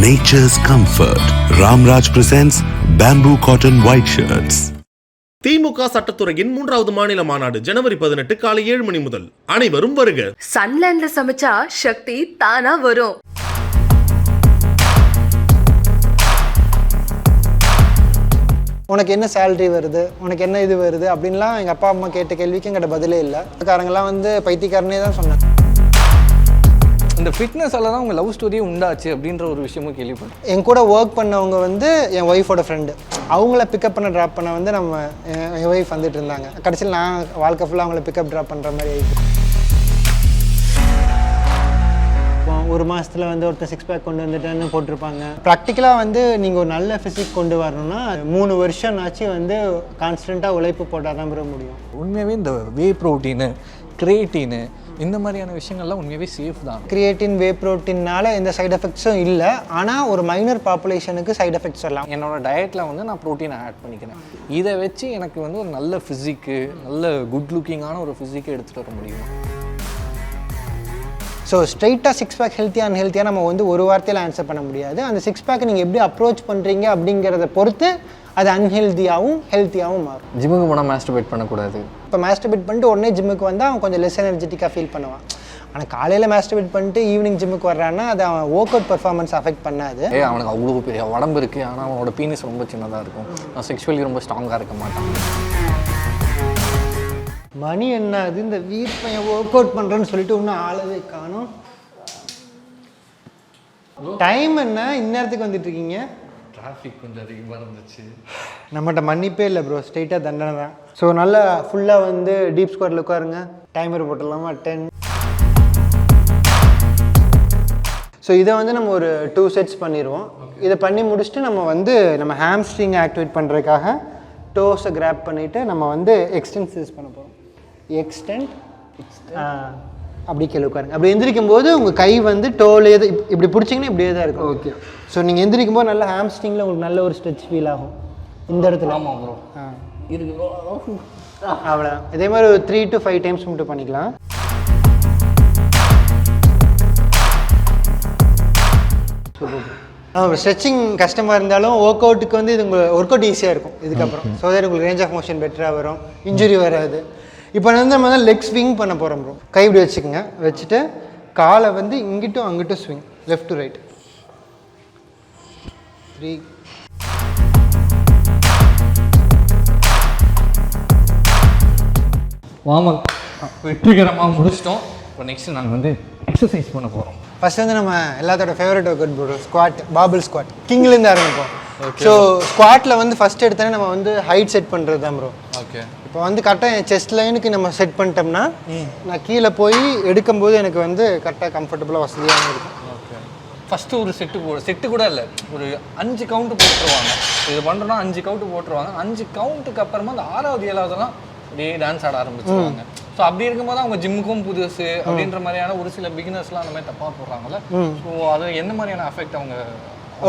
nature's comfort. Ramraj presents bamboo cotton white shirts. திமுக சட்டத்துறையின் 3வது மாநில மாநாடு ஜனவரி 18 காலை 7 மணி முதல். அனைவரும் வருக. சன்லேண்ட்ல சமைச்சா சக்தி தானா வரும். உனக்கு என்ன சேலரி வருது, உனக்கு என்ன இது வருது அப்படின்லாம் எங்கள் அப்பா அம்மா கேட்ட கேள்விக்கு எங்கிட்ட பதிலே இல்லை. காரங்கெல்லாம் வந்து பைத்தியக்காரனே தான் சொன்னாங்க. இந்த ஃபிட்னஸால தான் உங்கள் லவ் ஸ்டோரியே உண்டாச்சு அப்படின்ற ஒரு விஷயமும் கேள்விப்பட்டேன். என் கூட ஒர்க் பண்ணவங்க வந்து என் ஒய்ஃபோட ஃப்ரெண்டு. அவங்கள பிக்கப் பண்ண ட்ராப் பண்ண வந்து என் ஒய்ஃப் வந்துட்டு இருந்தாங்க. கடைசியில் நான் வாழ்க்கை ஃபுல்லாக அவங்கள பிக்கப் ட்ராப் பண்ணுற மாதிரி ஆகிடுச்சு. ஒரு மாதத்தில் வந்து ஒருத்தர் 6 பேக் கொண்டு வந்துட்டேன்னு போட்டிருப்பாங்க. ப்ராக்டிக்கலாக வந்து நீங்கள் ஒரு நல்ல ஃபிசிக் கொண்டு வரணும்னா 3 வருஷம்னாச்சு வந்து கான்ஸ்டண்ட்டாக உழைப்பு போட்டால் தான் பெற முடியும். உண்மையாகவே இந்த வே ப்ரோட்டீனு, கிரியேட்டினு இந்த மாதிரியான விஷயங்கள்லாம் உண்மையாகவே சேஃப் தான். கிரியேட்டின், வே ப்ரோட்டீன்னால எந்த சைட் எஃபெக்ட்ஸும் இல்லை. ஆனால் ஒரு மைனர் பாப்புலேஷனுக்கு சைட் எஃபெக்ட்ஸ் வரலாம். என்னோடய டயட்டில் வந்து நான் ப்ரோட்டீனை ஆட் பண்ணிக்கிறேன். இதை வச்சு எனக்கு வந்து ஒரு நல்ல ஃபிசிக்கு, நல்ல குட் லுக்கிங்கான ஒரு ஃபிசிக்கை எடுத்துகிட்டு வர முடியும். ஸோ ஸ்ட்ரைட்டாக 6 பேக் ஹெல்த்தியாக அன்ஹெல்த்தியாக நம்ம வந்து ஒரு வார்த்தையில் ஆன்சர் பண்ண முடியாது. அந்த 6 பேக் நீங்கள் எப்படி அப்ரோச் பண்ணுறீங்க அப்படிங்கிறத பொறுத்து அது அன்ஹெல்த்தியாகவும் ஹெல்த்தியாகவும் மாறும். ஜிம்முக்கு போனால் மாஸ்டர்பேட் பண்ணக்கூடாது. இப்போ மாஸ்டர்பேட் பண்ணிட்டு உடனே ஜிம்முக்கு வந்தால் அவன் கொஞ்சம் லெஸ் எனர்ஜெட்டிக்காக ஃபீல் பண்ணுவான். ஆனால் காலையில் மாஸ்டர்பேட் பண்ணிட்டு ஈவினிங் ஜிம்முக்கு வர்றான்னா அது அவன் ஒர்க் அவுட் பர்ஃபார்மன்ஸ் அஃபெக்ட் பண்ணாது. அவனுக்கு அவ்வளோ பெரிய உடம்பு இருக்குது, ஆனால் அவனோட பீனிஸ் ரொம்ப சின்னதாக இருக்கும். நான் செக்ஷுவலி ரொம்ப ஸ்ட்ராங்காக இருக்க மாட்டான். மணி என்ன அது இந்த வீட் பையன் ஒர்க் அவுட் பண்ணுறேன்னு சொல்லிட்டு இன்னும் ஆளவே காணும். டைம் என்ன இந்நேரத்துக்கு வந்துட்டு இருக்கீங்க? டிராஃபிக் கொஞ்சம் அதிகமாக இருந்துச்சு. நம்மகிட்ட மன்னிப்பே இல்லை ப்ரோ, ஸ்ட்ரெயிட்டாக தண்டனை தான். ஸோ நல்லா ஃபுல்லாக வந்து டீப் ஸ்குவாட்டில் உட்காருங்க. டைமர் போட்டுடலாமா? 10. ஸோ இதை வந்து நம்ம ஒரு 2 செட்ஸ் பண்ணிடுவோம். இதை பண்ணி முடிச்சுட்டு நம்ம ஹாம்ஸ்ட்ரிங் ஆக்டிவேட் பண்ணுறதுக்காக டோஸை கிராப் பண்ணிவிட்டு நம்ம வந்து எக்ஸ்டென்சிவ்ஸ் பண்ண போகிறோம். எக்ஸ்டெண்ட் அப்படி கீழே உட்காருங்க. அப்படி எந்திரிக்கும் போது உங்கள் கை வந்து டோலே இப்படி பிடிச்சிங்கன்னா இப்படியே தான் இருக்கும். ஓகே. ஸோ நீங்கள் எந்திரிக்கும் போது நல்லா ஹாம்ஸ்ட்ரிங்கில் உங்களுக்கு நல்ல ஒரு ஸ்ட்ரெச் ஃபீல் ஆகும் இந்த இடத்துல. ஆமாம் ப்ரோ. இருக்கு. அவ்வளோதான். இதே மாதிரி ஒரு 3 to 5 டைம்ஸ் மட்டும் பண்ணிக்கலாம். ஸ்ட்ரெச்சிங் கஷ்டமாக இருந்தாலும் ஒர்க் அவுட்டுக்கு வந்து இது உங்களுக்கு ஒர்க் அவுட் ஈஸியாக இருக்கும் இதுக்கப்புறம். ஸோ தட் உங்களுக்கு ரேஞ்ச் ஆஃப் மோஷன் பெட்டராக வரும், இன்ஜுரி வராது. இப்போ வந்து நம்ம தான் லெக் ஸ்விங் பண்ண போகிறோம் ப்ரோ. கை இப்படி வச்சுக்கோங்க. வச்சுட்டு காலை வந்து இங்கிட்டும் அங்கிட்டும் swing, left to right. 3. Warm வெற்றிகரமாக முடிச்சிட்டோம். இப்போ நெக்ஸ்ட் நாங்கள் வந்து எக்ஸசைஸ் பண்ண போகிறோம். ஃபஸ்ட் வந்து நம்ம எல்லாத்தோட favourite workout bro, squad, பாபிள் ஸ்குவாட். கிங்லேருந்து ஆரம்பிப்போம். ஸோ ஸ்குவாட்டில் வந்து ஃபஸ்ட் எடுத்தோன்னே நம்ம வந்து ஹைட் செட் பண்ணுறது தான் ப்ரோ. ஓகே. இப்போ வந்து கரெக்டாக என் செஸ்ட் லைனுக்கு நம்ம செட் பண்ணிட்டோம்னா நான் கீழே போய் எடுக்கும்போது எனக்கு வந்து கரெக்டாக கம்ஃபர்டபுளாக வசதியாக இருக்கும். ஓகே. ஃபஸ்ட்டு ஒரு செட்டு கூட இல்லை, ஒரு 5 கவுண்ட்டு போட்டுருவாங்க. இது பண்ணுறோன்னா 5 கவுண்ட்டு போட்டுருவாங்க. 5 கவுண்ட்டுக்கு அப்புறமா அந்த 6வது 7வதுலாம் அப்படியே டான்ஸ் ஆட ஆரம்பிச்சுருவாங்க. ஸோ அப்படி இருக்கும்போது அவங்க ஜிம்முக்கும் புதுசு அப்படின்ற மாதிரியான ஒரு சில பிகினர்ஸ்லாம் அந்த மாதிரி தப்பாக போடுறாங்கல்ல. ஸோ அது என்ன மாதிரியான அஃபெக்ட் அவங்க?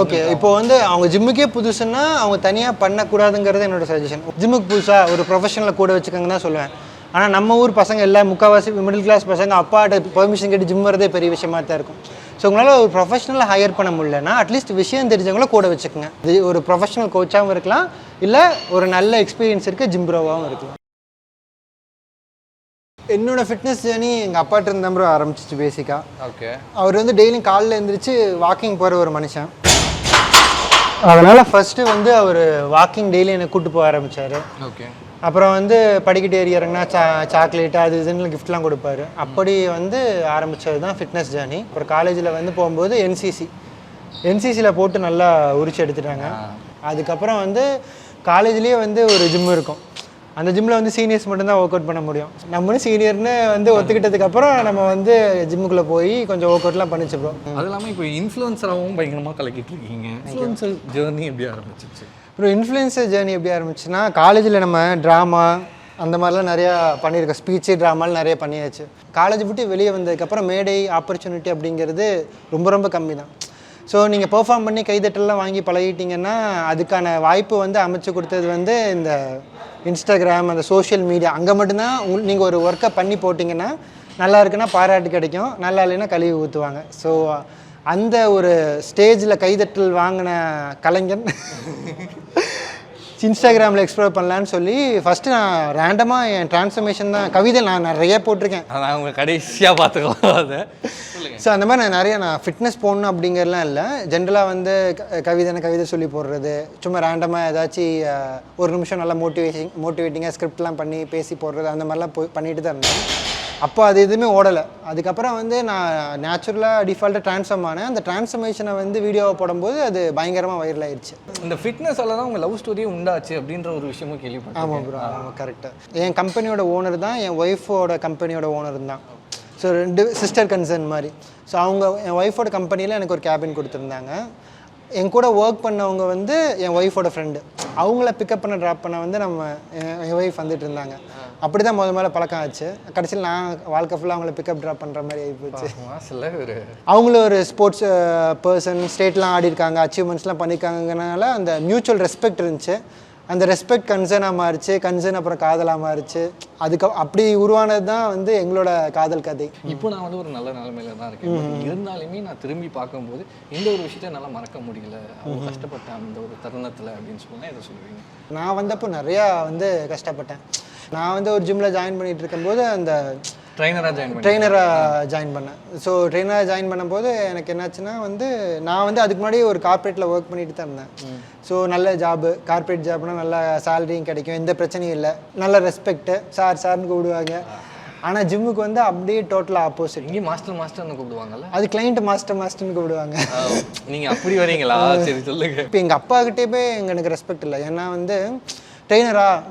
ஓகே. இப்போ வந்து அவங்க ஜிம்முக்கே புதுசுன்னா அவங்க தனியாக பண்ணக்கூடாதுங்கிறது என்னோட சஜஷன். ஜிம்முக்கு புதுசாக ஒரு ப்ரொஃபஷனலை கூட வச்சுக்கோங்க தான் சொல்லுவேன். ஆனால் நம்ம ஊர் பசங்க எல்லாம் முக்கால்வாசி மிடில் கிளாஸ் பசங்க அப்பாட்ட பெர்மிஷன் கேட்டு ஜிம் வரதே பெரிய விஷயமா தான் இருக்கும். ஸோ உங்களால் ஒரு ப்ரொஃபஷனலை ஹையர் பண்ண முடியலன்னா அட்லீஸ்ட் விஷயம் தெரிஞ்சவங்கள கூட வச்சுக்கோங்க. இது ஒரு ப்ரொஃபஷனல் கோச்சாகவும் இருக்கலாம், இல்லை ஒரு நல்ல எக்ஸ்பீரியன்ஸ் இருக்க ஜிம் ப்ரோவாகவும் இருக்கலாம். என்னோட ஃபிட்னஸ் ஜேர்னி எங்கள் அப்பாட்ட இருந்த ப்ரோ ஆரம்பிச்சிச்சு பேசிக்காக. ஓகே. அவர் வந்து டெய்லியும் காலையில் எழுந்திரிச்சு வாக்கிங் போகிற ஒரு மனுஷன். அதனால் ஃபஸ்ட்டு வந்து அவர் வாக்கிங் டெய்லி என்னை கூப்பிட்டு போக ஆரம்பித்தார். ஓகே. அப்புறம் வந்து படிக்கட்டு ஏறி இறங்கினா சாக்லேட்டு அது இதுன்னு கிஃப்ட்லாம் கொடுப்பாரு. அப்படி வந்து ஆரம்பித்தது தான் ஃபிட்னஸ் ஜேர்னி. அப்புறம் காலேஜில் வந்து போகும்போது என்சிசியில் போட்டு நல்லா உரிச்சு எடுத்துட்டாங்க. அதுக்கப்புறம் வந்து காலேஜ்லேயே வந்து ஒரு ஜிம் இருக்கும். அந்த ஜிம்மில் வந்து சீனியர்ஸ் மட்டும்தான் ஒர்க் அவுட் பண்ண முடியும். நம்மளும் சீனியர்னு வந்து ஒத்துக்கிட்டதுக்கப்புறம் நம்ம வந்து ஜிம்முக்குள்ளே போய் கொஞ்சம் ஒர்க் அவுட்லாம் பண்ணிச்சுப்போம். அது இல்லாமல் இப்போ இன்ஃப்ளூயன்சராகவும் பயங்கரமாக கலக்கிட்டு இருக்கீங்க. இன்ஃப்ளூயன்சர் ஜேர்னி எப்படி ஆரம்பிச்சிச்சு? அப்புறம் இன்ஃப்ளூயன்சர் ஜேர்னி எப்படி ஆரம்பிச்சுன்னா, காலேஜில் நம்ம ட்ராமா அந்த மாதிரிலாம் நிறையா பண்ணியிருக்கோம். ஸ்பீச்சு ட்ராமாலாம் நிறைய பண்ணியாச்சு. காலேஜ் விட்டு வெளியே வந்ததுக்கப்புறம் மேடை ஆப்பர்ச்சுனிட்டி அப்படிங்கிறது ரொம்ப ரொம்ப கம்மி தான். ஸோ நீங்கள் பெர்ஃபார்ம் பண்ணி கைதட்டெல்லாம் வாங்கி பழகிட்டிங்கன்னா அதுக்கான வாய்ப்பு வந்து அமைச்சு கொடுத்தது வந்து இந்த இன்ஸ்டாகிராம், அந்த சோஷியல் மீடியா. அங்கே மட்டும்தான் நீங்கள் ஒரு ஒர்க்கை பண்ணி போட்டிங்கன்னா நல்லா இருக்குன்னா பாராட்டு கிடைக்கும், நல்லா இல்லைன்னா கழுவி ஊற்றுவாங்க. ஸோ அந்த ஒரு ஸ்டேஜில் கைதட்டல் வாங்கின கலைஞன் இன்ஸ்டாகிராமில் எக்ஸ்ப்ளோர் பண்ணலான்னு சொல்லி ஃபஸ்ட்டு நான் ரேண்டமாக என் ட்ரான்ஸ்ஃபர்மேஷன் தான் கவிதை நான் நிறைய போட்டிருக்கேன். நான் அவங்க கடைசியாக பார்த்துக்கலாம் அதை. ஸோ அந்த மாதிரி நான் ஃபிட்னஸ் போடணும் அப்படிங்கிறதுலாம் இல்லை. ஜென்ரலாக வந்து கவிதை சொல்லி போடுறது, சும்மா ரேண்டமாக ஏதாச்சும் ஒரு நிமிஷம் நல்லா மோட்டிவேட்டிங்காக ஸ்கிரிப்ட்லாம் பண்ணி பேசி போடுறது, அந்த மாதிரிலாம் பண்ணிட்டு தான் இருந்தேன். அப்போ அது எதுவுமே ஓடலை. அதுக்கப்புறம் வந்து நான் நேச்சுரலாக டிஃபால்ட்டாக ட்ரான்ஸ்ஃபார்ம் ஆனேன். அந்த ட்ரான்ஸ்ஃபர்மேஷனை வந்து வீடியோவை போடும்போது அது பயங்கரமாக வைரல் ஆயிடுச்சு. இந்த ஃபிட்னஸால் தான் உங்கள் லவ் ஸ்டோரியே உண்டாச்சு அப்படின்ற ஒரு விஷயமும் கேள்விப்பட்டேன். ஆமாம் ப்ரோ, ஆமாம், கரெக்டாக. என் கம்பெனியோட ஓனர் தான் என் ஒய்ஃபோட கம்பெனியோட ஓனர் தான். ஸோ 2 சிஸ்டர் கன்சர்ன் மாதிரி. ஸோ என் ஒய்ஃபோட கம்பெனியில் எனக்கு ஒரு கேபின் கொடுத்துருந்தாங்க. என் கூட ஒர்க் பண்ணவங்க வந்து என் ஒய்ஃபோட ஃப்ரெண்டு. அவங்கள பிக்கப் பண்ண ட்ராப் பண்ண வந்து என் ஒய்ஃப் வந்துட்டு இருந்தாங்க. அப்படி தான் முதல்ல பழக்கம் ஆச்சு. கடைசியில் நான் வாழ்க்கை ஃபுல்லாக அவங்கள பிக்கப் ட்ராப் பண்ணுற மாதிரி ஆகிப்போச்சு. அவங்களும் ஒரு ஸ்போர்ட்ஸ் பர்சன், ஸ்டேட்லாம் ஆடி இருக்காங்க, அச்சீவ்மெண்ட்ஸ்லாம் பண்ணியிருக்காங்கனால அந்த மியூச்சுவல் ரெஸ்பெக்ட் இருந்துச்சு. அந்த ரெஸ்பெக்ட் கன்சர்னாக மாறிச்சு, கன்சர்ன் அப்புறம் காதலாக மாறிச்சு. அப்படி உருவானது தான் வந்து எங்களோட காதல் கதை. இப்போ நான் வந்து ஒரு நல்ல நிலைமையில தான் இருக்கேன். இருந்தாலுமே நான் திரும்பி பார்க்கும்போது இந்த ஒரு விஷயத்தை என்னால் மறக்க முடியல, அவங்க கஷ்டப்பட்டேன் அந்த ஒரு தருணத்தில் அப்படின்னு சொன்னால் எதை சொல்லுவீங்க? நான் வந்தப்போ நிறையா வந்து கஷ்டப்பட்டேன். நான் வந்து ஒரு ஜிம்மில் ஜாயின் பண்ணிகிட்டு இருக்கும்போது அந்த ட்ரெயினராக ஜாயின் பண்ணேன். ஸோ ட்ரெயினராக ஜாயின் பண்ணும்போது எனக்கு என்னாச்சுன்னா வந்து நான் வந்து அதுக்கு முன்னாடி ஒரு கார்ப்பரேட்டில் ஒர்க் பண்ணிட்டு தான் இருந்தேன். ஸோ நல்ல ஜாபு, கார்ப்பரேட் ஜாப்னால் நல்ல சேலரியும் கிடைக்கும், எந்த பிரச்சனையும் இல்லை, நல்ல ரெஸ்பெக்ட்டு, சார்னு கூப்பிடுவாங்க. ஆனால் ஜிம்முக்கு வந்து அப்படியே டோட்டலாக ஆப்போசிட். இங்கே மாஸ்டர்னு கூப்பிடுவாங்கல்ல, அது கிளைண்ட் மாஸ்டர்னு கூப்பிடுவாங்க. நீங்கள் அப்படி வரீங்களா? சரி சொல்லுங்க. இப்போ எங்கள் அப்பாக்கிட்டே போய் எனக்கு ரெஸ்பெக்ட் இல்லை. ஏன்னா வந்து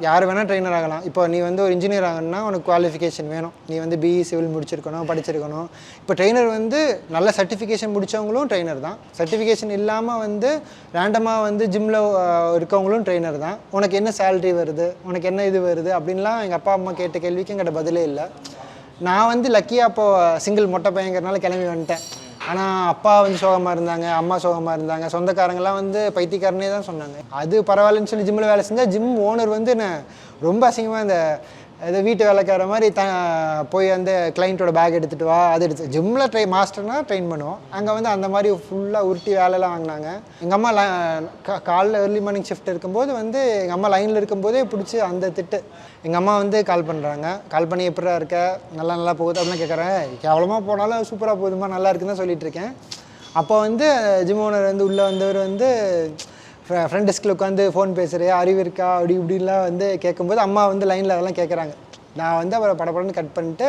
யார் வேணால் ட்ரெயினர் ஆகலாம். இப்போ நீ வந்து ஒரு இன்ஜினியர் ஆகணும்னா உனக்கு குவாலிஃபிகேஷன் வேணும். நீ வந்து பிஇ சிவில் படிச்சிருக்கணும். இப்போ ட்ரெயினர் வந்து நல்ல சர்டிஃபிகேஷன் முடித்தவங்களும் ட்ரெயினர் தான். சர்டிஃபிகேஷன் இல்லாமல் வந்து ரேண்டமாக வந்து ஜிம்மில் இருக்கவங்களும் ட்ரெயினர் தான். உனக்கு என்ன சேலரி வருது, உனக்கு என்ன இது வருது அப்படின்லாம் எங்கள் அப்பா அம்மா கேட்ட கேள்விக்கு எங்கிட்ட பதிலே இல்லை. நான் வந்து லக்கியாக அப்போது சிங்கிள் மொட்டை பையங்கிறனால கிளம்பி வந்துட்டேன். ஆனால் அப்பா வந்து சோகமாக இருந்தாங்க, அம்மா சோகமாக இருந்தாங்க, சொந்தக்காரங்களாம் வந்து பைத்தியக்காரனே தான் சொன்னாங்க. அது பரவாயில்லன்னு சொல்லி ஜிம்மில் வேலை செஞ்சால் ஜிம் ஓனர் வந்து நான் ரொம்ப அசிங்கமாக இந்த வீட்டு வேலைக்கார மாதிரி போய் அந்த கிளைண்ட்டோட பேக் எடுத்துகிட்டு வா, அது எடுத்து ஜிம்மில் மாஸ்டர்னால் ட்ரெயின் பண்ணுவோம். அங்கே வந்து அந்த மாதிரி ஃபுல்லாக உருட்டி வேலையெல்லாம் வாங்கினாங்க. எங்கள் அம்மா காலைல ஏர்லி மார்னிங் ஷிஃப்ட் இருக்கும்போது வந்து எங்கள் அம்மா லைனில் இருக்கும்போதே பிடிச்சி அந்த திட்டு. எங்கள் அம்மா வந்து கால் பண்ணுறாங்க. கால் பண்ணி எப்படா இருக்க, நல்லா போகுது அப்படின்னு கேட்குறேன். கேவலமாக போனாலும் சூப்பராக போகுதுமா, நல்லா இருக்குன்னு தான் சொல்லிட்டு இருக்கேன். அப்போ வந்து ஜிம் ஓனர் வந்து உள்ளே வந்தவர் வந்து ஃப்ரெண்ட் டெஸ்கில் உட்காந்து ஃபோன் பேசுகிறேன், அறிவு இருக்கா அப்படி இப்படிலாம் வந்து கேட்கும்போது அம்மா வந்து லைனில் அதெல்லாம் கேட்குறாங்க. நான் வந்து அவரை படப்படன்னு கட் பண்ணிட்டு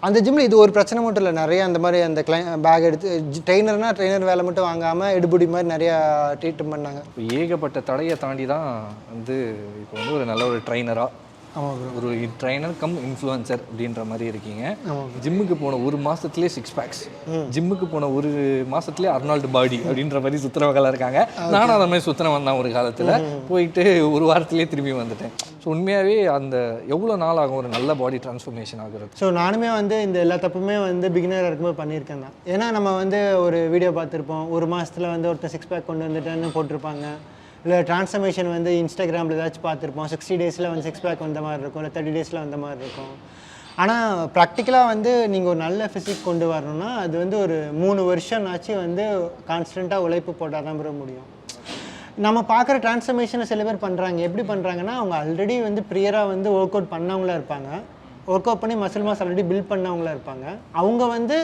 அந்த ஜிம்மில் இது ஒரு பிரச்சனை மட்டும் இல்லை, நிறையா அந்த மாதிரி அந்த பேக் எடுத்து ட்ரெயினர் வேலை மட்டும் வாங்காமல் எடுபடி மாதிரி நிறையா ட்ரீட்மெண்ட் பண்ணாங்க. ஏகப்பட்ட தடையை தாண்டி தான் வந்து இப்போ வந்து ஒரு நல்ல ஒரு ட்ரைனராக, ஒரு ட்ரைனர் கம் இன்ஃப்ளூயன்சர் அப்படின்ற மாதிரி இருக்கீங்க. ஜிம்முக்கு போன ஒரு மாதத்துலேயே 6 packs, ஜிம்முக்கு போன ஒரு மாதத்துலேயே அர்னால்டு பாடி அப்படின்ற மாதிரி சுற்றுறவங்களாக இருக்காங்க. நானும் அந்த மாதிரி சுற்றின வந்தேன் ஒரு காலத்தில். போயிட்டு ஒரு வாரத்துலேயே திரும்பி வந்துட்டேன். ஸோ உண்மையாகவே அந்த எவ்வளோ நாள் ஆகும் ஒரு நல்ல பாடி ட்ரான்ஸ்ஃபர்மேஷன் ஆகுறது? ஸோ நானுமே வந்து இந்த எல்லா தப்புமே வந்து பிகினராக இருக்கும்போது பண்ணியிருக்கேன் தான். ஏன்னா நம்ம வந்து ஒரு வீடியோ பார்த்துருப்போம், ஒரு மாதத்தில் வந்து ஒருத்தர் 6 pack கொண்டு வந்துட்டேன்னு போட்டிருப்பாங்க. இல்லை ட்ரான்ஸ்ஃபர்மேஷன் வந்து இன்ஸ்டாகிராமில் ஏதாச்சும் பார்த்துருப்போம், 60 days வந்து 6 pack வந்த மாதிரி இருக்கும், இல்லை 30 days வந்த மாதிரி இருக்கும். ஆனால் ப்ராக்டிக்கலாக வந்து நீங்கள் ஒரு நல்ல ஃபிசிக் கொண்டு வரணும்னா அது வந்து ஒரு 3 வருஷம்னாச்சு வந்து கான்ஸ்டண்ட்டாக உழைப்பு போட்டால் தான் பெற முடியும். நம்ம பார்க்குற ட்ரான்ஸ்ஃபர்மேஷனை சில பேர் பண்ணுறாங்க. எப்படி பண்ணுறாங்கன்னா, அவங்க ஆல்ரெடி வந்து ப்ரியராக வந்து ஒர்க் அவுட் பண்ணவங்களாக இருப்பாங்க, ஒர்க் அவுட் பண்ணி மசில் மாஸ் ஆல்ரெடி பில்ட் பண்ணவங்களாக இருப்பாங்க. அவங்க வந்து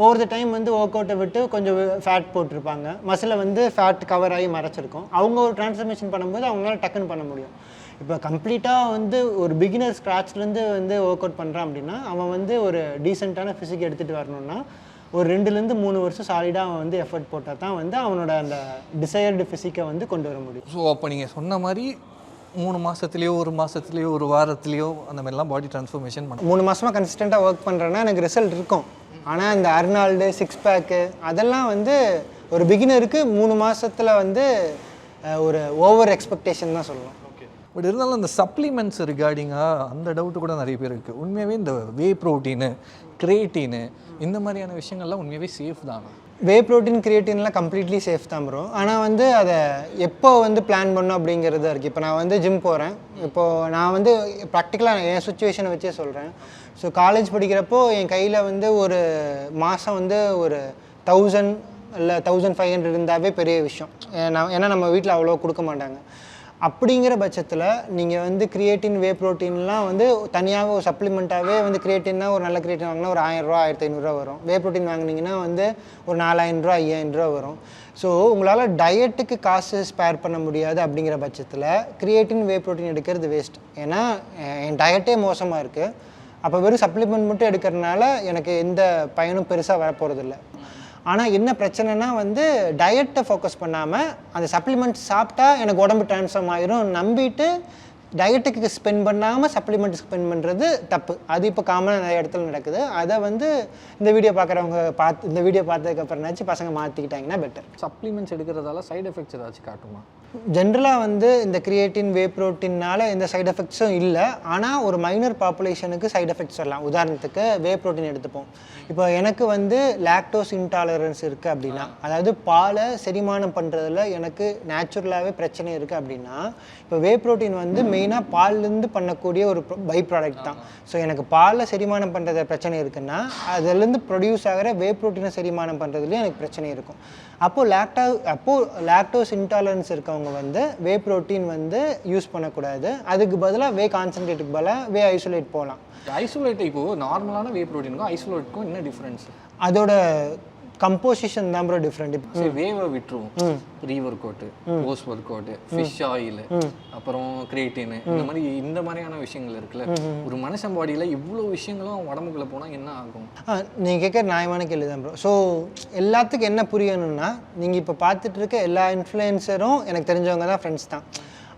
ஓவர் த டைம் வந்து ஒர்க் அவுட்டை விட்டு கொஞ்சம் ஃபேட் போட்டிருப்பாங்க, மசிலை வந்து ஃபேட் கவர் ஆகி மறைச்சிருக்கும். அவங்க ஒரு ட்ரான்ஸ்ஃபர்மேஷன் பண்ணும்போது அவங்களால டக்குன்னு பண்ண முடியும். இப்போ கம்ப்ளீட்டாக வந்து ஒரு பிகினர் ஸ்க்ராட்ச்லேருந்து வந்து ஒர்க் அவுட் பண்ணுறான் அப்படின்னா அவன் வந்து ஒரு டீசெண்டான ஃபிசிக் எடுத்துகிட்டு வரணும்னா ஒரு 2-3 வருஷம் சாலிடாக அவன் வந்து எஃபர்ட் போட்டால் தான் வந்து அவனோட அந்த டிசையர்டு ஃபிசிக்கை வந்து கொண்டு வர முடியும். ஸோ அப்போ நீங்கள் சொன்ன மாதிரி 3 மாதத்துலேயோ ஒரு மாதத்துலேயோ ஒரு வாரத்துலேயோ அந்த மாதிரிலாம் பாடி ட்ரான்ஸ்ஃபர்மேஷன் பண்ண 3 மாதமாக கன்சிஸ்டண்ட்டாக ஒர்க் பண்ணுறேன்னா எனக்கு ரிசல்ட் இருக்கும். ஆனால் இந்த அர்னால்டு 6 pack அதெல்லாம் வந்து ஒரு பிகினருக்கு 3 மாதத்தில் வந்து ஒரு ஓவர் எக்ஸ்பெக்டேஷன் தான் சொல்லலாம். பட் இருந்தாலும் அந்த சப்ளிமெண்ட்ஸ் ரிகார்டிங்காக அந்த டவுட்டு கூட நிறைய பேர் இருக்குது. உண்மையாகவே இந்த வே ப்ரோட்டீனு, கிரியேட்டினு இந்த மாதிரியான விஷயங்கள்லாம் உண்மையாகவே சேஃப் தானா? வே ப்ரோட்டீன், கிரியேட்டின்லாம் கம்ப்ளீட்லி சேஃப் தான் ப்ரோ. ஆனால் வந்து அதை எப்போ வந்து பிளான் பண்ணணும் அப்படிங்கிறது இருக்குது. இப்போ நான் வந்து ஜிம் போகிறேன். இப்போது நான் வந்து ப்ராக்டிக்கலாக என் சுச்சுவேஷனை வச்சே சொல்கிறேன். ஸோ காலேஜ் படிக்கிறப்போ என் கையில் வந்து ஒரு மாதம் வந்து ஒரு 1000 இல்லை 1500 இருந்தாவே பெரிய விஷயம். ஏன்னா நம்ம வீட்டில் அவ்வளோ கொடுக்க மாட்டாங்க. அப்படிங்கிற பட்சத்தில் நீங்கள் வந்து கிரியேட்டின் வே ப்ரோட்டீன்லாம் வந்து தனியாக ஒரு சப்ளிமெண்ட்டாகவே வந்து கிரியேட்டின்னா ஒரு நல்ல கிரியேட்டின் வாங்கினா ஒரு 1000 ரூபா 1500 வரும். வே ப்ரோட்டீன் வாங்கினீங்கன்னா வந்து ஒரு 4000 ரூபா 5000 ரூபா வரும். ஸோ உங்களால் டயட்டுக்கு காசு ஸ்பேர் பண்ண முடியாது. அப்படிங்கிற பட்சத்தில் கிரியேட்டின் வே ப்ரோட்டீன் எடுக்கிறது வேஸ்ட். ஏன்னா என் டயட்டே மோசமாக இருக்குது. அப்போ வெறும் சப்ளிமெண்ட் மட்டும் எடுக்கிறதுனால எனக்கு எந்த பயனும் பெருசாக வரப்போகிறதில்ல. ஆனால் என்ன பிரச்சனைனா வந்து டயட்டை ஃபோக்கஸ் பண்ணாமல் அந்த சப்ளிமெண்ட் சாப்பிட்டா எனக்கு உடம்பு ட்ரான்ஸ்ஃபார்ம் ஆகிரும் நம்பிட்டு டயட்டுக்கு ஸ்பெண்ட் பண்ணாமல் சப்ளிமெண்ட் ஸ்பெண்ட் பண்ணுறது தப்பு. அது இப்போ காமனாக நிறைய இடத்துல நடக்குது. அதை வந்து இந்த வீடியோ பார்க்குறவங்க இந்த வீடியோ பார்த்ததுக்கப்புறம்னாச்சும் பசங்க மாற்றிக்கிட்டாங்கன்னா பெட்டர். சப்ளிமெண்ட்ஸ் எடுக்கிறதால சைடு எஃபெக்ட்ஸ் ஏதாச்சும் காட்டுமா? ஜென்ரலாக வந்து இந்த கிரியேட்டின் வே ப்ரோட்டீன்னால எந்த சைடு எஃபெக்ட்ஸும் இல்லை. ஆனால் ஒரு மைனர் பாப்புலேஷனுக்கு சைடு எஃபெக்ட்ஸ் வரலாம். உதாரணத்துக்கு வே ப்ரோட்டீன் எடுத்துப்போம். இப்போ எனக்கு வந்து லாக்டோஸ் இன்டாலரன்ஸ் இருக்குது அப்படின்னா, அதாவது பாலை செரிமானம் பண்ணுறதுல எனக்கு நேச்சுரலாகவே பிரச்சனை இருக்குது அப்படின்னா, இப்போ வே ப்ரோட்டீன் வந்து மெயினாக பால்லேருந்து பண்ணக்கூடிய ஒரு பை ப்ராடக்ட் தான். ஸோ எனக்கு பாலில் செரிமானம் பண்ணுறது பிரச்சனை இருக்குன்னா அதுலேருந்து ப்ரொடியூஸ் ஆகிற வே ப்ரோட்டீனை செரிமானம் பண்ணுறதுலேயும் எனக்கு பிரச்சனை இருக்கும். அப்போது லாக்டோஸ் இன்டாலரன்ஸ் இருக்கவங்க வந்து வே ப்ரோட்டீன் வந்து யூஸ் பண்ணக்கூடாது. அதுக்கு பதிலாக வே கான்சன்ட்ரேட்டுக்கு பதிலாக வே ஐசோலேட் போகலாம். ஐசோலேட் இப்போது நார்மலான வே ப்ரோட்டீனுக்கும் ஐசோலேட்டுக்கும் என்ன டிஃப்ரென்ஸ்? அதோட கம்போசிஷன் தான் ப்ரோ டிஃப்ரெண்ட். சரி, வேவை விட்டுருவோம். Pre workout, post workout, fish oil, அப்புறம் கிரியேட்டின், இந்த மாதிரியான விஷயங்கள் இருக்குல்ல. ஒரு மனுஷன் பாடியில் இவ்வளோ விஷயங்களும் உடம்புக்குள்ள போனால் என்ன ஆகும்? நீங்கள் கேட்குற நியாயமான கேள்வி தான் ப்ரோ. ஸோ எல்லாத்துக்கும் என்ன புரியணும்னா, நீங்கள் இப்போ பார்த்துட்டு இருக்க எல்லா இன்ஃப்ளூயன்சரும் எனக்கு தெரிஞ்சவங்க தான், ஃப்ரெண்ட்ஸ் தான்.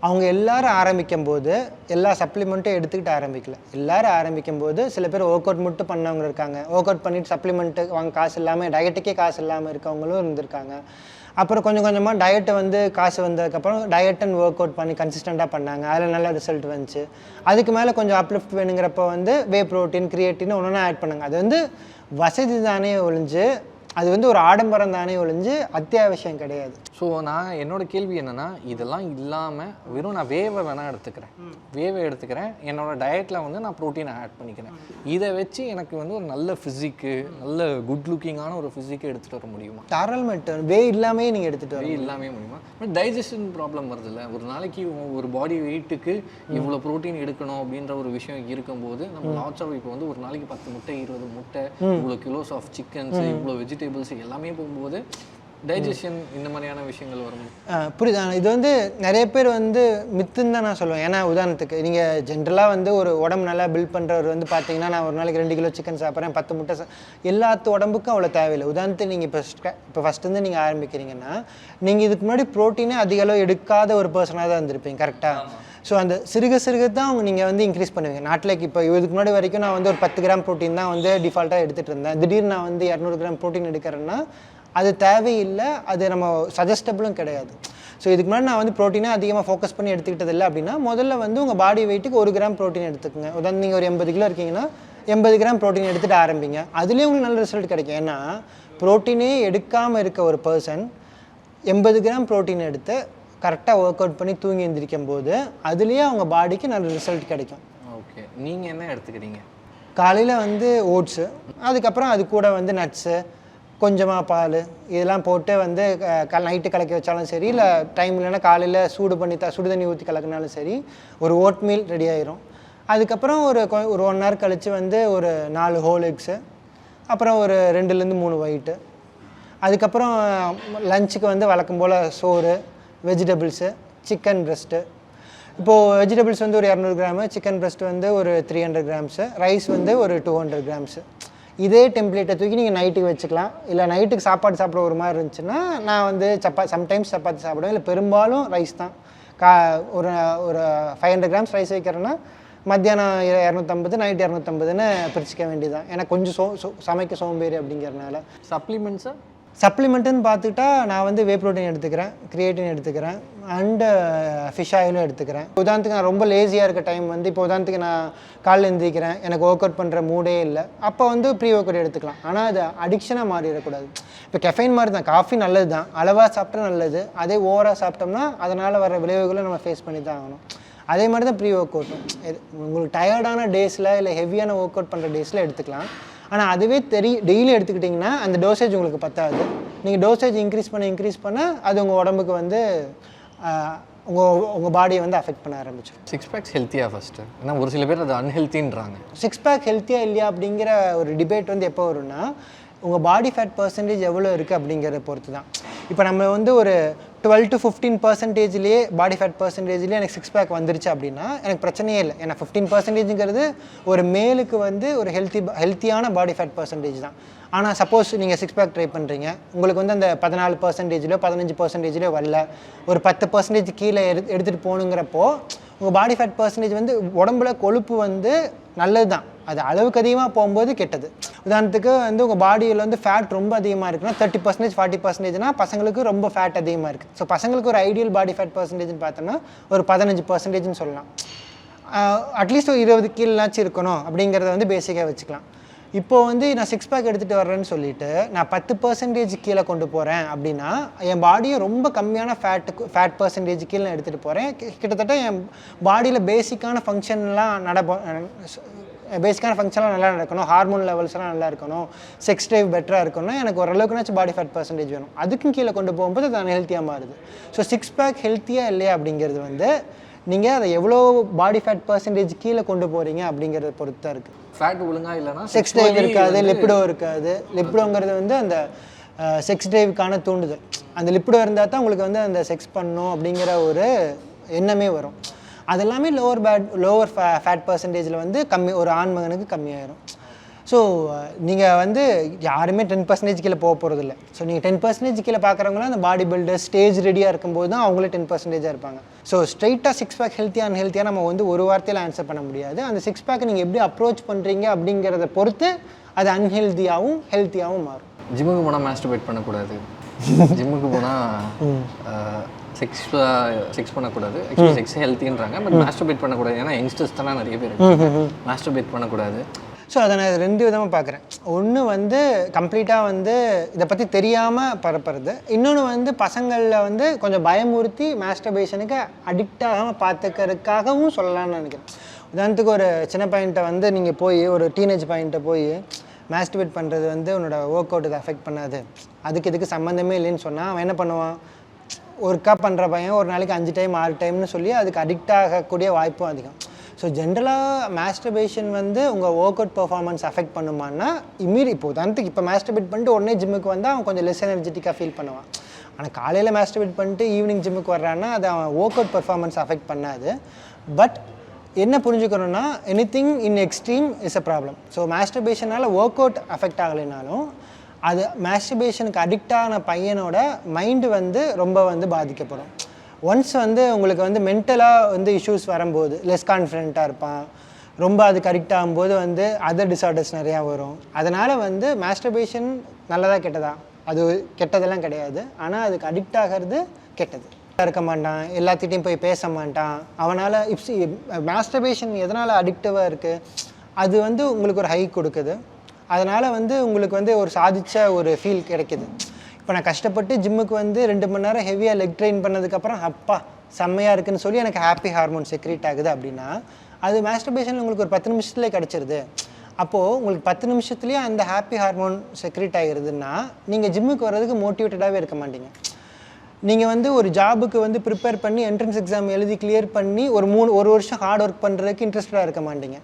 அவங்க எல்லோரும் ஆரம்பிக்கும் போது எல்லா சப்ளிமெண்ட்டும் எடுத்துக்கிட்டு ஆரம்பிக்கல. எல்லோரும் ஆரம்பிக்கும் போது சில பேர் ஒர்க் அவுட் மட்டும் பண்ணவங்க இருக்காங்க. ஒர்க் அவுட் பண்ணிவிட்டு சப்ளிமெண்ட்டு வாங்க காசு இல்லாமல் டயட்டுக்கே காசு இல்லாமல் இருக்கவங்களும் இருந்திருக்காங்க. அப்புறம் கொஞ்சம் கொஞ்சமாக டயட்டை வந்து காசு வந்ததுக்கப்புறம் டயட் அண்ட் ஒர்க் அவுட் பண்ணி கன்சிஸ்டண்ட்டாக பண்ணாங்க. அதில் நல்ல ரிசல்ட் வந்துச்சு. அதுக்கு மேலே கொஞ்சம் அப்லிஃப்ட் வேணுங்கிறப்ப வந்து வே ப்ரோட்டீன் கிரியேட்டின் ஒன்று ஆட் பண்ணாங்க. அது வந்து வசதி தானே ஒழிஞ்சு, அது வந்து ஒரு ஆடம்பரம் தானே ஒழிஞ்சு அத்தியாவசியம் கிடையாது. ஸோ நான் என்னோட கேள்வி என்னென்னா, இதெல்லாம் இல்லாமல் வெறும் நான் வேவை வேணால் எடுத்துக்கிறேன், வேவை எடுத்துக்கிறேன், என்னோட டயட்டில் வந்து நான் ப்ரோட்டீனை ஆட் பண்ணிக்கிறேன். இதை வச்சு எனக்கு வந்து ஒரு நல்ல ஃபிசிக்கு, நல்ல குட் லுக்கிங்கான ஒரு ஃபிசிக்கை எடுத்துகிட்டு வர முடியுமா? தாராளமாக வே இல்லாமே நீங்கள் எடுத்துகிட்டு வர இல்லாமே முடியுமா? பட் டைஜஷன் ப்ராப்ளம் வருதுல்ல. ஒரு நாளைக்கு ஒரு பாடி வெயிட்டுக்கு இவ்வளோ ப்ரோட்டீன் எடுக்கணும் அப்படின்ற ஒரு விஷயம் இருக்கும்போது நம்ம லாட்ஸ் ஆஃப் இப்போ வந்து ஒரு நாளைக்கு 10 முட்டை 20 முட்டை, இவ்வளோ கிலோஸ் ஆஃப் சிக்கன்ஸ், இவ்வளோ வெஜிடபிள்ஸ் எல்லாமே போகும்போது டைஜஷன் இந்த மாதிரியான விஷயங்கள் வரும். புரியுது. இது வந்து நிறைய பேர் வந்து மித்துன்னு தான் நான் சொல்லுவேன். ஏன்னா உதாரணத்துக்கு நீங்கள் ஜென்ரலாக வந்து ஒரு உடம்பு நல்லா பில்ட் பண்ணுறவர் வந்து பார்த்தீங்கன்னா, நான் ஒரு நாளைக்கு 2 கிலோ சிக்கன் சாப்பிட்றேன், 10 முட்டை எல்லாத்து உடம்புக்கும் அவ்வளோ தேவையில்லை. உதாரணத்துக்கு நீங்கள் இப்போ ஃபஸ்ட்டு நீங்கள் ஆரம்பிக்கிறீங்கன்னா, நீங்கள் இதுக்கு முன்னாடி ப்ரோட்டீனே அதிக அளவு எடுக்காத ஒரு பர்சனாக தான் இருந்திருப்பீங்க. கரெக்டாக? ஸோ அந்த சிறுக தான் நீங்கள் வந்து இன்க்ரீஸ் பண்ணுவீங்க. நாட்டில் இப்போ இதுக்கு முன்னாடி வரைக்கும் நான் வந்து ஒரு 10 கிராம் ப்ரோட்டீன் தான் வந்து டிஃபால்ட்டாக எடுத்துகிட்டு இருந்தேன். திடீர்னு நான் வந்து 200 கிராம் ப்ரோட்டீன் எடுக்கிறேன்னா அது தேவையில்லை, அது நம்ம சஜஸ்டபிளும் கிடையாது. ஸோ இதுக்கு முன்னாடி நான் வந்து ப்ரோட்டீனை அதிகமாக ஃபோக்கஸ் பண்ணி எடுத்துக்கிட்டது இல்லை அப்படின்னா, முதல்ல வந்து உங்கள் பாடி வெயிட்டுக்கு 1 கிராம் ப்ரோட்டீன் எடுத்துக்கோங்க. உதாரணம் நீங்கள் ஒரு 80 கிலோ இருக்கீங்கன்னா 80 கிராம் ப்ரோட்டீன் எடுத்துகிட்டு ஆரம்பிங்க. அதுலேயே உங்களுக்கு நல்ல ரிசல்ட் கிடைக்கும். ஏன்னா ப்ரோட்டீனே எடுக்காமல் இருக்க ஒரு பர்சன் 80 கிராம் ப்ரோட்டீன் எடுத்து கரெக்டாக ஒர்க் அவுட் பண்ணி தூங்கி எழுந்திரிக்கும் போது அதுலேயே அவங்க பாடிக்கு நல்ல ரிசல்ட் கிடைக்கும். ஓகே, நீங்கள் என்ன எடுத்துக்கிறீங்க? காலையில் வந்து ஓட்ஸு, அதுக்கப்புறம் அது கூட வந்து நட்ஸு, கொஞ்சமாக பால், இதெல்லாம் போட்டு வந்து நைட்டு கலக்கி வச்சாலும் சரி, இல்லை டைம் இல்லைன்னா காலையில் சுடு தண்ணி ஊற்றி கலக்கினாலும் சரி, ஒரு ஓட் மீல் ரெடி ஆயிரும். அதுக்கப்புறம் ஒரு 1 ஹவர் கழித்து வந்து ஒரு 4 ஹோல் எக்ஸு, அப்புறம் ஒரு 2-3 ஒயிட்டு. அதுக்கப்புறம் லஞ்சுக்கு வந்து வழக்கம் போல் சோறு, வெஜிடபிள்ஸு, சிக்கன் ப்ரெஸ்ட்டு. இப்போது வெஜிடபிள்ஸ் வந்து ஒரு 200 கிராமு, சிக்கன் ப்ரெஸ்ட் வந்து ஒரு 300 கிராம்ஸு, ரைஸ் வந்து ஒரு 200 கிராம்ஸு. இதே டெம்ப்ளேட்டை தூக்கி நீங்கள் நைட்டுக்கு வச்சுக்கலாம். இல்லை நைட்டுக்கு சாப்பாடு சாப்பிட ஒரு மாதிரி இருந்துச்சுன்னா நான் வந்து சம்டைம்ஸ் சப்பாத்தி சாப்பிடுவேன். இல்லை பெரும்பாலும் ரைஸ் தான். ஒரு 500 கிராம்ஸ் ரைஸ் வைக்கிறேன்னா மத்தியானம் 250, நைட் 250ன்னு பிரிச்சுக்க வேண்டியதான். ஏன்னா கொஞ்சம் சமைக்க சோம்பேறி அப்படிங்கிறனால. சப்ளிமெண்ட்டுன்னு பார்த்துக்கிட்டா நான் வந்து வே ப்ரோட்டீன் எடுத்துக்கிறேன், கிரியேட்டின் எடுத்துக்கிறேன், அண்டு ஃபிஷ் ஆயிலும் எடுத்துக்கிறேன். உதாரணத்துக்கு நான் ரொம்ப லேசியாக இருக்க டைம் வந்து, இப்போ உதாரணத்துக்கு நான் காலையில் எழுந்திரிக்கிறேன், எனக்கு ஒர்க் அவுட் பண்ணுற மூடே இல்லை, அப்போ வந்து ப்ரீ ஒர்க் அவுட் எடுத்துக்கலாம். ஆனால் அது அடிக்ஷனாக மாறிடக்கூடாது. இப்போ கெஃபைன் மாதிரி தான், காஃபி நல்லது தான், அளவாக சாப்பிட்டா நல்லது. அதே ஓவராக சாப்பிட்டோம்னா அதனால் வர விளைவுகளை நம்ம ஃபேஸ் பண்ணி தான் ஆகணும். அதே மாதிரி தான் ப்ரீ ஒர்க் அவுட்டும். உங்களுக்கு டயர்டான டேஸில் இல்லை ஹெவியான ஒர்க் அவுட் பண்ணுற டேஸில் எடுத்துக்கலாம். ஆனால் அதுவே டெய்லி எடுத்துக்கிட்டிங்கன்னா அந்த டோசேஜ் உங்களுக்கு பத்தாது. நீங்கள் டோசேஜ் இன்க்ரீஸ் பண்ண அது உங்கள் உடம்புக்கு வந்து உங்கள் பாடியை வந்து அஃபெக்ட் பண்ண ஆரம்பிச்சிடும். 6 பேக்ஸ் ஹெல்த்தியாக ஃபஸ்ட்டு? ஏன்னா ஒரு சில பேர் அது அன்ஹெல்த்தின்றாங்க. 6 பேக் ஹெல்த்தியாக இல்லையா அப்படிங்கிற ஒரு டிபேட் வந்து எப்போ வரும்னா உங்கள் பாடி ஃபேட் பர்சன்டேஜ் எவ்வளோ இருக்குது அப்படிங்கிறத பொறுத்து தான். இப்போ நம்ம வந்து ஒரு 12 to 15% பாடி ஃபேட் பர்சன்டேஜ்லேயே எனக்கு 6 பேக் வந்துருச்சு அப்படின்னா எனக்கு பிரச்சனையே இல்லை. ஏன்னா 15%ங்கிறது ஒரு மேலுக்கு வந்து ஒரு ஹெல்த்தியான பாடி ஃபேட் பர்சன்டேஜ் தான். ஆனால் சப்போஸ் நீங்கள் 6 பேக் ட்ரை பண்ணுறீங்க, உங்களுக்கு வந்து அந்த 14%, 15% வரல, ஒரு 10% கீழே எடுத்துகிட்டு போகணுங்கிறப்போ உங்கள் பாடி ஃபேட் பர்சன்டேஜ் வந்து உடம்புல கொழுப்பு வந்து நல்லது தான், அது அளவுக்கு அதிகமாக போகும்போது கெட்டது. உதாரணத்துக்கு வந்து உங்கள் பாடியில் வந்து ஃபேட் ரொம்ப அதிகமாக இருக்குன்னா 30%, 40%னா பசங்களுக்கு ரொம்ப ஃபேட் அதிகமாக இருக்குது. ஸோ பசங்களுக்கு ஒரு ஐடியல் பாடி ஃபேட் பர்சன்டேஜ்னு பார்த்தோன்னா ஒரு 15%ன்னு சொல்லலாம். அட்லீஸ்ட் ஒரு 20 கீழாச்சும் இருக்கணும் அப்படிங்கிறத வந்து பேசிக்காக வச்சுக்கலாம். இப்போது வந்து நான் 6 பேக் எடுத்துகிட்டு வர்றேன்னு சொல்லிவிட்டு நான் 10% கீழே கொண்டு போகிறேன் அப்படின்னா என் பாடியை ரொம்ப கம்மியான ஃபேட் பர்சன்டேஜ் கீழே நான் எடுத்துகிட்டு போகிறேன். கிட்டத்தட்ட என் பாடியில் பேசிக்கான ஃபங்க்ஷன்லாம் நல்லா நடக்கணும், ஹார்மோன் லெவல்ஸ்லாம் நல்லா இருக்கணும், செக்ஸ் ட்ரைவ் பெட்டராக இருக்கணும், எனக்கு ஓரளவுக்குனாச்சும் பாடி ஃபேட் பர்சன்டேஜ் வேணும். அதுக்கும் கீழே கொண்டு போகும்போது அது அன்ஹெல்த்தியாக மாறுது. ஸோ 6 பேக் ஹெல்த்தியாக இல்லையா அப்படிங்கிறது வந்து நீங்கள் அதை எவ்வளோ பாடி ஃபேட் பர்சன்டேஜ் கீழே கொண்டு போகிறீங்க அப்படிங்கிறத பொறுத்து தான் இருக்குது. ஃபேட் ஒழுங்கா இல்லைனா செக்ஸ் ட்ரைவ் இருக்காது, லிப்பிடோ இருக்காது. லிப்பிடோங்கிறது வந்து அந்த செக்ஸ் ட்ரைவுக்கான தூண்டுதல். அந்த லிப்பிடோ இருந்தால் தான் உங்களுக்கு வந்து அந்த செக்ஸ் பண்ணணும் அப்படிங்கிற ஒரு எண்ணமே வரும். அதெல்லாமே லோவர் ஃபேட் பர்சன்டேஜில் வந்து ஒரு ஆண் மகனுக்கு கம்மியாயிரும். ஸோ நீங்கள் வந்து யாருமே 10% கீழே போக போகிறதில்ல. ஸோ நீங்கள் 10% கீழே பார்க்குறவங்களாம் அந்த பாடி பில்டர் ஸ்டேஜ் ரெடியாக இருக்கும்போது தான் அவங்களே 10%-ஆக இருப்பாங்க. ஸோ ஸ்ட்ரைட்டாக 6 பேக் ஹெல்த்தியாக அன்ஹெல்த்தியாக நம்ம வந்து ஒரு வார்த்தையில் ஆன்சர் பண்ண முடியாது. அந்த 6 பேக்கை நீங்கள் எப்படி அப்ரோச் பண்ணுறீங்க அப்படிங்கிறத பொறுத்து அது அன்ஹெல்த்தியாகவும் ஹெல்த்தியாகவும் மாறும். ஜிம்முக்கு போனால் மாஸ்டர்பேட் பண்ணக்கூடாது, ஜிம்முக்கு போனால் செக்ஸ் பண்ணக்கூடாது, ஆக்சுவலி செக்ஸ் ஹெல்த்தின்றாங்க, பட் மாஸ்டர்பேட் பண்ணக்கூடாது. ஏன்னா யங்ஸ்டர்ஸ் தானே நிறைய பேர் மாஸ்டர்பேட் பண்ணக்கூடாது. ஸோ அதை நான் 2 விதமாக பார்க்குறேன். ஒன்று வந்து கம்ப்ளீட்டாக வந்து இதை பற்றி தெரியாமல் பரப்புறது, இன்னொன்று வந்து பசங்களில் வந்து கொஞ்சம் பயமுறுத்தி மாஸ்டர்பேஷனுக்கு அடிக்ட் ஆகாமல் பார்த்துக்கிறதுக்காகவும் சொல்லலாம்னு நினைக்கிறேன். உதாரணத்துக்கு ஒரு சின்ன பையன்ட்ட வந்து நீங்கள் போய் ஒரு டீனேஜ் பையன்ட்ட போய் மாஸ்டர்பேட் பண்ணுறது வந்து உன்னோட ஒர்க் அவுட்டுக்கு அஃபெக்ட் பண்ணாது, அதுக்கு இதுக்கு சம்மந்தமே இல்லைன்னு சொன்னால் அவன் என்ன பண்ணுவான்? ஒர்க்காக பண்ணுற பையன் ஒரு நாளைக்கு 5 டைம் 6 டைம்னு சொல்லி அதுக்கு அடிக்ட் ஆகக்கூடிய வாய்ப்பும் அதிகம். ஸோ ஜென்ரலாக மாஸ்டர்பேஷன் வந்து உங்கள் ஒர்க் அவுட் பர்ஃபார்மன்ஸ் அஃபெக்ட் பண்ணுமான்னா இப்போ உதாரணத்துக்கு இப்போ மாஸ்டர்பேட் பண்ணிட்டு உடனே ஜிம்முக்கு வந்தால் அவன் கொஞ்சம் லெஸ் எனர்ஜெட்டிக்காக ஃபீல் பண்ணுவான். ஆனால் காலையில் மாஸ்டர்பேட் பண்ணிட்டு ஈவினிங் ஜிம்முக்கு வர்றான்னா அது அவன் ஒர்க் அவுட் பர்ஃபார்மன்ஸ் அஃபெக்ட் பண்ணாது. பட் என்ன புரிஞ்சுக்கணுன்னா anything in extreme is a problem. So மாஸ்டர்பேஷனால் ஒர்க் அவுட் அஃபெக்ட் ஆகலைனாலும் அது மாஸ்டர்பேஷனுக்கு அடிக்ட் ஆன பையனோட மைண்டு வந்து ரொம்ப வந்து பாதிக்கப்படும். ஒன்ஸ் வந்து உங்களுக்கு வந்து மென்டலாக வந்து இஷ்யூஸ் வரும்போது லெஸ் கான்ஃபிடென்ட்டாக இருப்பான், ரொம்ப அதுக்கு அடிக்ட் ஆகும்போது வந்து அதர் டிஸார்டர்ஸ் நிறையா வரும். அதனால் வந்து மாஸ்டர்பேஷன் நல்லதா கெட்டதா? அது கெட்டதெல்லாம் கிடையாது, ஆனால் அதுக்கு அடிக்ட் ஆகிறது கெட்டது. இருக்க மாட்டான், எல்லாத்திட்டையும் போய் பேச மாட்டான், அவனால் மாஸ்டர்பேஷன் எதனால் அடிக்டிவாக இருக்குது? அது வந்து உங்களுக்கு ஒரு ஹை கொடுக்குது, அதனால் வந்து உங்களுக்கு வந்து ஒரு சாதித்த ஒரு ஃபீல் கிடைக்கிது. இப்போ நான் கஷ்டப்பட்டு ஜிம்முக்கு வந்து 2 மணி நேரம் ஹெவியாக லெக் ட்ரெயின் பண்ணதுக்கப்புறம் அப்பா செம்மையாக இருக்குதுன்னு சொல்லி எனக்கு ஹாப்பி ஹார்மோன் செக்ரீட் ஆகுது அப்படின்னா அது மாஸ்டர்பேஷனில் உங்களுக்கு ஒரு 10 நிமிஷத்துலேயே கிடச்சிருது. அப்போது உங்களுக்கு 10 நிமிஷத்துலேயே அந்த ஹாப்பி ஹார்மோன் செக்ரீட் ஆகிருதுன்னா நீங்கள் ஜிம்முக்கு வர்றதுக்கு மோட்டிவேட்டடாகவே இருக்க மாட்டீங்க. நீங்கள் வந்து ஒரு ஜாபுக்கு வந்து ப்ரிப்பேர் பண்ணி என்ட்ரன்ஸ் எக்ஸாம் எழுதி கிளியர் பண்ணி ஒரு வருஷம் ஹார்ட் ஒர்க் பண்ணுறதுக்கு இன்ட்ரெஸ்டடாக இருக்க மாட்டீங்க.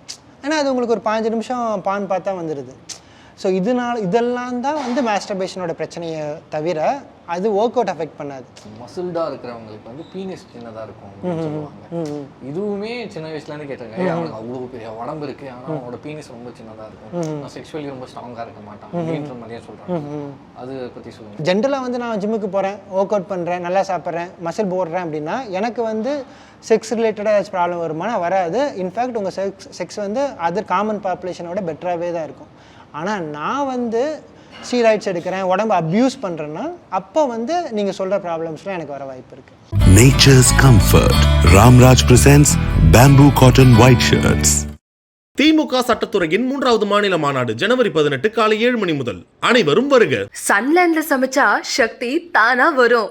ஏன்னா அது உங்களுக்கு ஒரு 15 நிமிஷம் பான் பார்த்தா வந்துடுது. ஸோ இதெல்லாம் தான் வந்து மாஸ்டர்பேஷனோட பிரச்சனையை தவிர அது ஒர்க் அவுட் அஃபெக்ட் பண்ணாது. மசில்டாக இருக்கிறவங்களுக்கு வந்து பீனிஸ் சின்னதாக இருக்கும் சொல்லுவாங்க. இதுவுமே சின்ன வயசுலேருந்து கேட்டிருக்கேன், அவனுக்கு அவ்வளோ பெரிய உடம்பு இருக்குது ஆனால் அவனோட பீனிஸ் ரொம்ப சின்னதாக இருக்கும், நான் செக்ஷுவலி ரொம்ப ஸ்ட்ராங்காக இருக்க மாட்டான் அப்படின்ற மாதிரியே சொல்கிறாங்க. அது பற்றி சொல்லுங்கள். ஜென்ரலாக வந்து நான் ஜிம்முக்கு போகிறேன், ஒர்க் அவுட் பண்ணுறேன், நல்லா சாப்பிட்றேன், மசில் போடுறேன் அப்படின்னா எனக்கு வந்து செக்ஸ் ரிலேட்டடாக ஏதாச்சும் ப்ராப்ளம் வருமானா வராது. இன்ஃபேக்ட் உங்கள் செக்ஸ் வந்து அதர் காமன் பாப்புலேஷனோட பெட்டராகவே தான் இருக்கும். ஆனால் நான் வந்து ஸ்டீராய்ட்ஸ் எடுக்கிறேன், உடம்பு அப்யூஸ் பண்ணுறேன்னா அப்போ வந்து நீங்கள் சொல்கிற ப்ராப்ளம்ஸ்லாம் எனக்கு வர வாய்ப்பு இருக்குது. Nature's Comfort. Ramraj presents Bamboo Cotton White Shirts. திமுக சட்டத்துறையின் 3வது மாநில மாநாடு ஜனவரி 18 காலை 7 மணி முதல். அனைவரும் வருக. சன்லேண்ட்ல சமைச்சா சக்தி தானா வரும்.